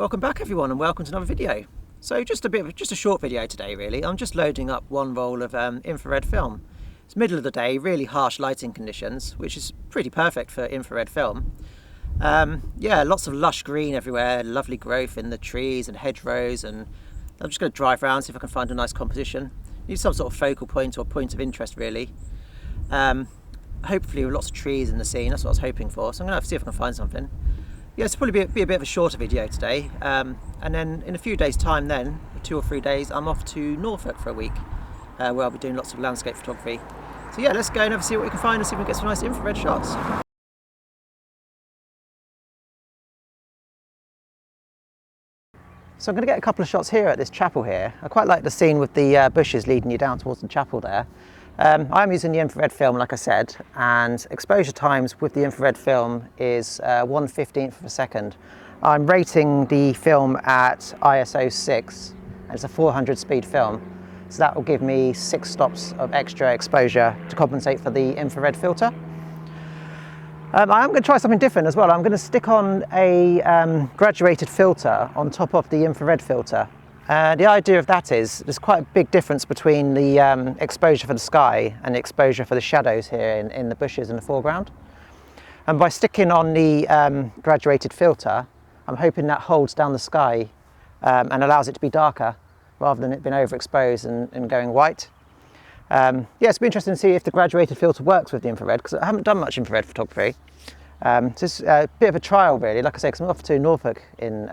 Welcome back everyone, and welcome to another video. So just a short video today really. I'm just loading up one roll of infrared film. It's middle of the day, really harsh lighting conditions, which is pretty perfect for infrared film. Yeah, lots of lush green everywhere, lovely growth in the trees and hedgerows, and I'm just going to drive around, see if I can find a nice composition. Need some sort of focal point or point of interest really. Hopefully with lots of trees in the scene, that's what I was hoping for, so I'm going to see if I can find something. Yeah, it's probably be a bit of a shorter video today, and then in a few days time then, 2 or 3 days, I'm off to Norfolk for a week, where I'll be doing lots of landscape photography. So yeah, let's go and see what we can find and see if we can get some nice infrared shots. So I'm going to get a couple of shots here at this chapel here. I quite like the scene with the bushes leading you down towards the chapel there. I'm using the infrared film, like I said, and exposure times with the infrared film is 1/15 of a second. I'm rating the film at ISO 6, and it's a 400 speed film, so that will give me 6 stops of extra exposure to compensate for the infrared filter. I am going to try something different as well. I'm going to stick on a graduated filter on top of the infrared filter. The idea of that is there's quite a big difference between the exposure for the sky and the exposure for the shadows here in the bushes in the foreground. And by sticking on the graduated filter, I'm hoping that holds down the sky and allows it to be darker rather than it being overexposed and going white. Yeah, it's been interesting to see if the graduated filter works with the infrared, because I haven't done much infrared photography. So it's a bit of a trial really, like I say, because I'm off to Norfolk in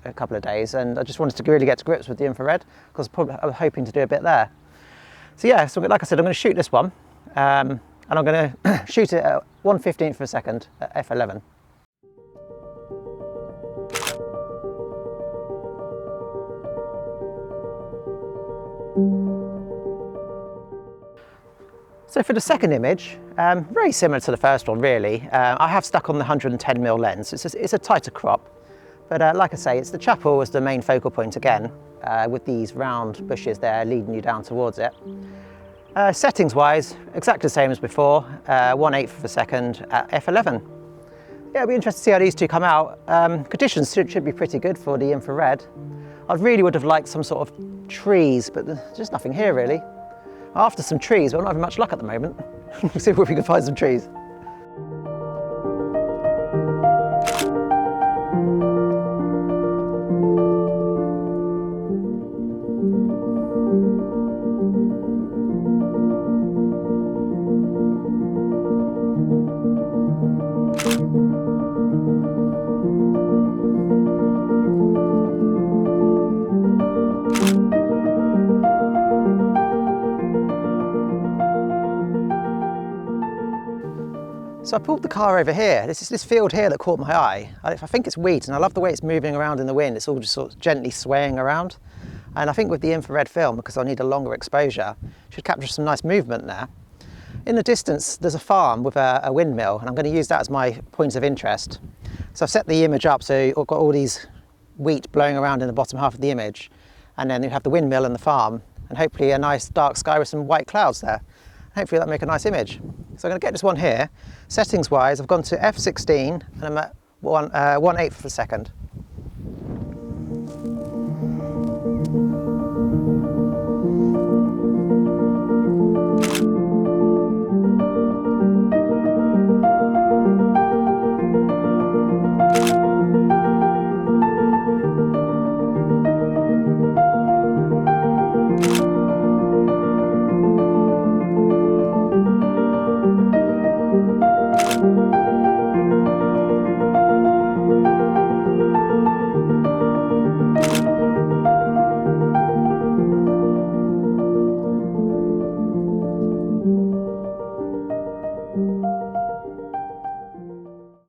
a couple of days, and I just wanted to really get to grips with the infrared, because I was hoping to do a bit there. So yeah, so like I said, I'm going to shoot this one, and I'm going to shoot it at 1/15 of a second at f11. So for the second image, very similar to the first one really. I have stuck on the 110mm lens. It's a tighter crop, but like I say, it's the chapel as the main focal point again, with these round bushes there leading you down towards it. Settings wise, exactly the same as before, 1/8 of a second at f11. Yeah, it'll be interesting to see how these two come out. Conditions should be pretty good for the infrared. I really would have liked some sort of trees, but there's just nothing here really. After some trees, but I'm not having much luck at the moment. We'll see if we can find some trees. So I pulled the car over here. This is this field here that caught my eye. I think it's wheat, and I love the way it's moving around in the wind. It's all just sort of gently swaying around. And I think with the infrared film, because I need a longer exposure, should capture some nice movement there. In the distance, there's a farm with a windmill, and I'm going to use that as my point of interest. So I've set the image up so I've got all these wheat blowing around in the bottom half of the image, and then you have the windmill and the farm, and hopefully a nice dark sky with some white clouds there. Hopefully that'll make a nice image. So I'm going to get this one here. Settings wise, I've gone to f16 and I'm at 1/8 of a second.